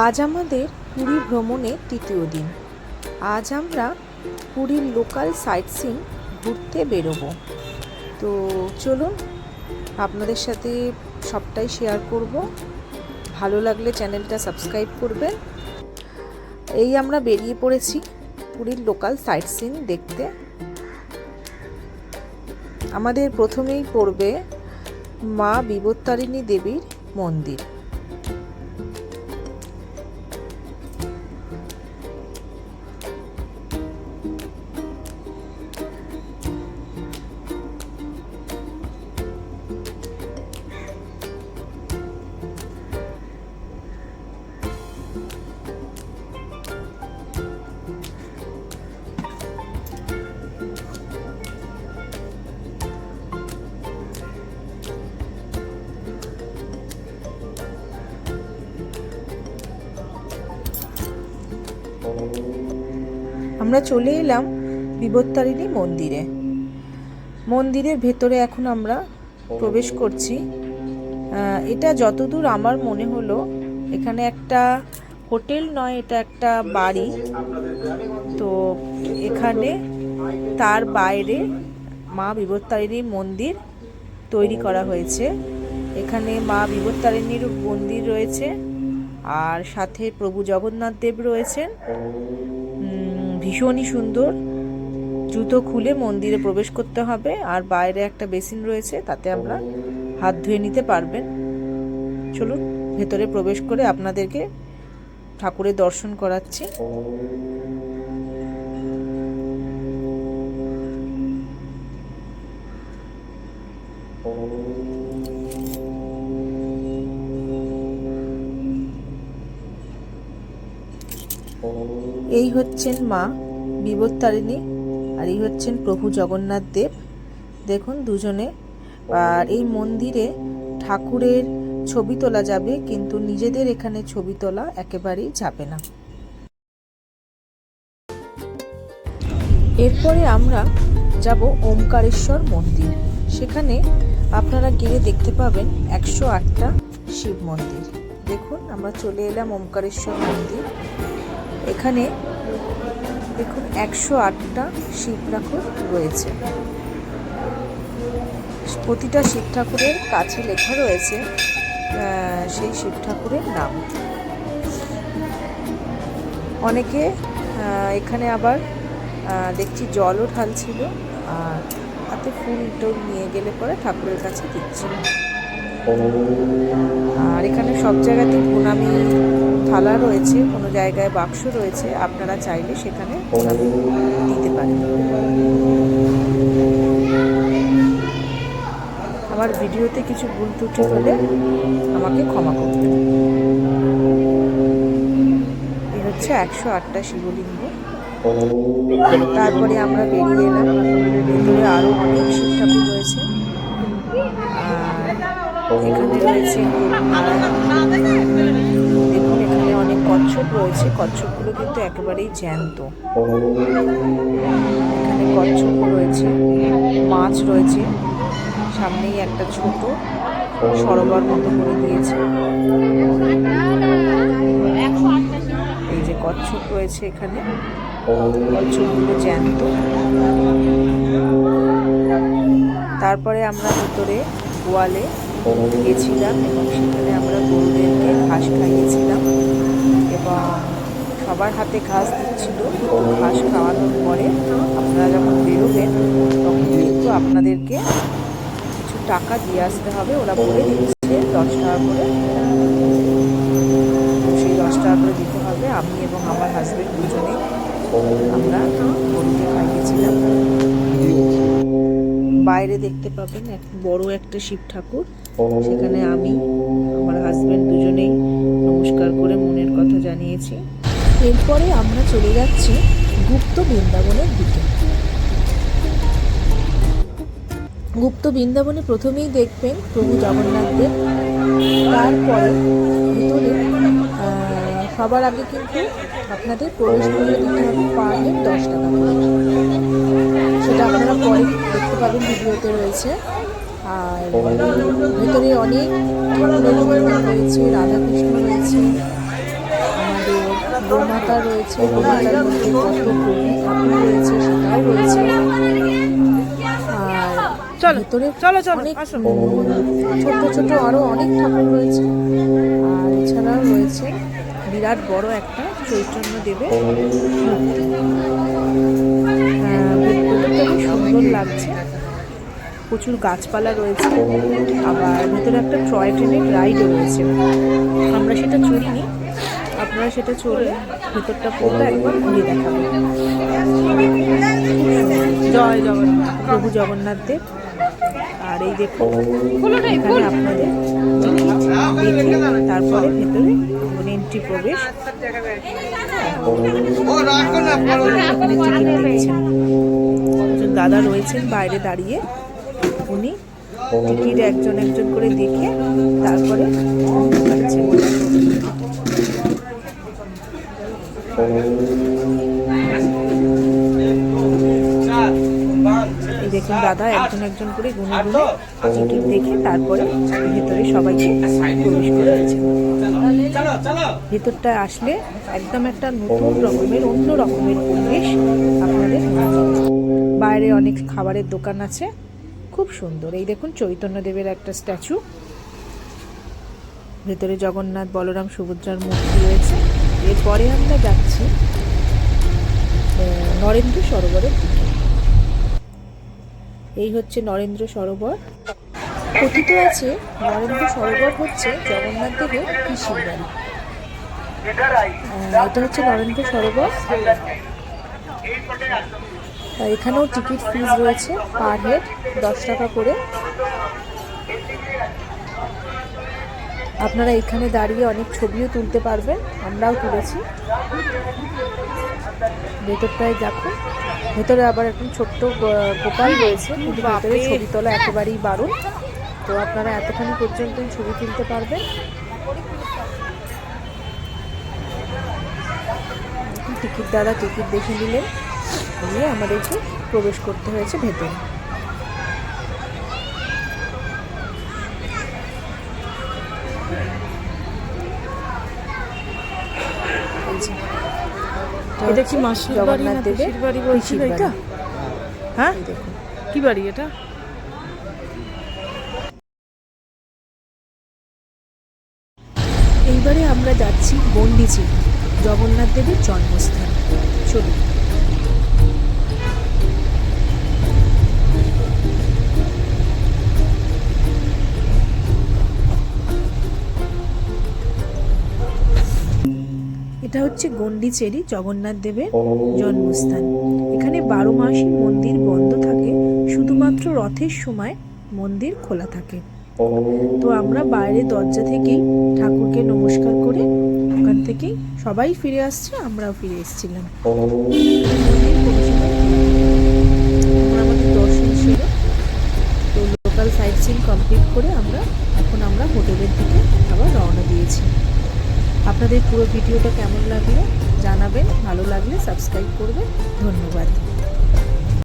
আজ আমাদের পুরী ভ্রমণের তৃতীয় দিন। আজ আমরা পুরীর লোকাল সাইট সিন ঘুরতে বেরোবো। তো চলুন আপনাদের সাথে সবটাই শেয়ার করব। ভালো লাগলে চ্যানেলটা সাবস্ক্রাইব করবেন। এই আমরা বেরিয়ে পড়েছি পুরীর লোকাল সাইট সিন দেখতে। আমাদের প্রথমেই পড়বে মা বিবর্তারিণী দেবীর মন্দির। আমরা চলে এলাম বিবর্তারিণী মন্দিরে। মন্দিরের ভেতরে এখন আমরা প্রবেশ করছি। এটা যতদূর আমার মনে হলো এখানে একটা হোটেল নয়, এটা একটা বাড়ি। তো এখানে তার বাইরে মা বিবর্তারিণীর মন্দির তৈরি করা হয়েছে। এখানে মা বিবর্তারিণীর মন্দির রয়েছে আর সাথে প্রভু জগন্নাথ দেব রয়েছেন। ভীষণই সুন্দর। জুতো খুলে মন্দিরে প্রবেশ করতে হবে আর বাইরে একটা বেসিন রয়েছে, তাতে আমরা হাত ধুয়ে নিতে পারবেন। চলুন ভেতরে প্রবেশ করে আপনাদেরকে ঠাকুরের দর্শন করাচ্ছি। এই হচ্ছেন মা বিবর্তারিণী আর এই হচ্ছেন প্রভু জগন্নাথ দেব। দেখুন দুজনে। আর এই মন্দিরে ঠাকুরের ছবি তোলা যাবে, কিন্তু নিজেদের এখানে ছবি তোলা একেবারেই যাবে না। এরপরে আমরা যাব ওমকারেশ্বর মন্দির। সেখানে আপনারা গিয়ে দেখতে পাবেন 108টা শিব মন্দির। দেখুন আমরা চলে এলাম ওমকারেশ্বর মন্দির। এখানে দেখুন 108টা শিব ঠাকুর রয়েছে। প্রতিটা শিব ঠাকুরের কাছে লেখা রয়েছে সেই শিব ঠাকুরের নাম। অনেকে এখানে আবার দেখছি জলও ঢালছিল আর হাতে ফুল টুল নিয়ে গেলে পরে ঠাকুরের কাছে দিচ্ছিল। আর এখানে সব জায়গাতেই প্রণামী থালা রয়েছে, কোনো জায়গায় বাক্স রয়েছে, আপনারা চাইলে সেখানে প্রণামী দিতে পারেন। আমার ভিডিওতে কিছু ভুল ত্রুটি হলে আমাকে ক্ষমা করবেন। এই হচ্ছে 108টা শিবলিঙ্গ। তারপরে আমরা বেরিয়ে এলাম। ভেতরে আরো অনেক শিব ঠাকুর রয়েছে। আর এখানে রয়েছে দেখুন, এখানে অনেক কচ্ছপ রয়েছে। কচ্ছপগুলো কিন্তু একেবারেই জ্যান্ত। এখানে কচ্ছপ রয়েছে, মাছ রয়েছে। সামনেই একটা ছোট সরোবর মতো করে দিয়েছে। এই যে কচ্ছপ রয়েছে এখানে, কচ্ছপগুলো জ্যান্ত। তারপরে আমরা ভিতরে গোয়ালে গিয়েছিলাম এবং সেখানে আমরা গরুদেরকে ঘাস খাইয়েছিলাম এবং সবার হাতে ঘাস দিচ্ছিল। ঘাস খাওয়ানোর পরে আপনারা যখন বেরোবেন তখন কিন্তু আপনাদেরকে কিছু টাকা দিয়ে আসতে হবে। ওরা বলে দিচ্ছে 10 টাকা করে, সেই 10 টাকা করে দিতে হবে। আমি এবং আমার হাজবেন্ড দুজনেই আমরা গরুকে খাইয়েছিলাম। বাইরে দেখতে পাবেন এক বড় একটা শিব ঠাকুর। সেখানে আমি আমার হাজবেন্ড দুজনেই নমস্কার করে মনের কথা জানিয়েছি। এরপরে আমরা চলে যাচ্ছি গুপ্ত বৃন্দাবনের দিকে। গুপ্ত বৃন্দাবনে প্রথমেই দেখবেন প্রভু জগন্নাথ দেব। তারপরে ভিতরে সবার আগে কিন্তু আপনাদের প্রবেশ মূল্য দিতে হবে পার হেড 10 টাকা করে। সেটা আপনারা পরে দেখতে পাবেন, ভিডিওতে রয়েছে। আর ভেতরে অনেক ঠাকুরের মূর্তি রয়েছে, রাধাকৃষ্ণ রয়েছে। গোমাতা রয়েছে, গোমাতার মধ্যে কত প্রভু ঠাকুর রয়েছে সেটাও রয়েছে। আর ভেতরে অনেক ছোট ছোট আরো অনেক ঠাকুর রয়েছে। আর এছাড়াও রয়েছে বিরাট বড় একটা চৈতন্য দেবের মূর্তি। ভেতরটা খুব সুন্দর লাগছে, প্রচুর গাছপালা রয়েছে। আবার ভেতরে একটা টয় ট্রেনের রাইডও রয়েছে। আমরা সেটা চড়িনি, আপনারা সেটা চড়লে ভেতরটা পুরো একবার ঘুরে দেখাবো। জয় জগন্নাথ, প্রভু জগন্নাথ দেব। আর এই দেখুন এখানে আপনাদের দেখে তারপরে ভেতরে এন্ট্রি প্রবেশ। টিকিট দেখছেন, একজন দাদা রয়েছেন বাইরে দাঁড়িয়ে, উনি টিকিট একজন একজন করে দেখে তারপরে দেখাচ্ছেন। এই দেখুন দাদা একজন একজন করে গুনে গুনে টিকিট দেখে তারপরে ভেতরে সবাইকে প্রবেশ করে দিয়েছেন। ভেতরটা আসলে একদম একটা নতুন রকমের অন্য রকমের পরিবেশ আপনাদের। বাইরে অনেক খাবারের দোকান আছে, খুব সুন্দর। এই দেখুন চৈতন্যদেবের একটা স্ট্যাচু, ভেতরে জগন্নাথ বলরাম সুভদ্রার মূর্তি রয়েছে। এরপরে আমরা যাচ্ছি নরেন্দ্র সরোবরের দিকে। এই হচ্ছে নরেন্দ্র সরোবর। কথিত আছে নরেন্দ্র সরোবর হচ্ছে জগন্নাথ দেবের পিসির বাড়ি। এটা হচ্ছে নরেন্দ্র সরোবর। এখানেও টিকিট ফিজ রয়েছে, পার হেড 10 টাকা করে। আপনারা এখানে দাঁড়িয়ে অনেক ছবিও তুলতে পারবেন, আমরাও তুলেছি। ভেতরটায় দেখুন, ভেতরে আবার একটা ছোট্ট গোপাল রয়েছে, কিন্তু ভেতরে ছবি তোলা একেবারেই বারণ। তো আপনারা এতখানি পর্যন্ত ছবি তুলতে পারবেন। টিকিট দাদা টিকিট দেখে নিলেন, নিয়ে আমাদেরকে প্রবেশ করতে হয়েছে ভেতরে। এটা কি মাসির বাড়ি না পিসির বাড়ি বলছিল এটা? হ্যাঁ দেখুন কি বাড়ি এটা? এইবারে আমরা যাচ্ছি গন্ডিচিড়ি, জগন্নাথ দেবের জন্মস্থান। চলুন। এটা হচ্ছে গন্ডিচেরি, জগন্নাথ দেবের জন্মস্থান। এখানে 12 মাসই মন্দির বন্ধ থাকে, শুধুমাত্র রথের সময় মন্দির খোলা থাকে। তো আমরা বাইরে দরজা থেকেই ঠাকুরকে নমস্কার করে ওখান থেকেই সবাই ফিরে আসছে, আমরাও ফিরে এসেছিলাম। আমাদের দর্শন ছিল। তো লোকাল সাইট সিন কমপ্লিট করে এখন আমরা হোটেলের দিকে আবার রওনা দিয়েছি। আপনাদের পুরো ভিডিওটা কেমন লাগলো জানাবেন, ভালো লাগলে সাবস্ক্রাইব করবেন। ধন্যবাদ।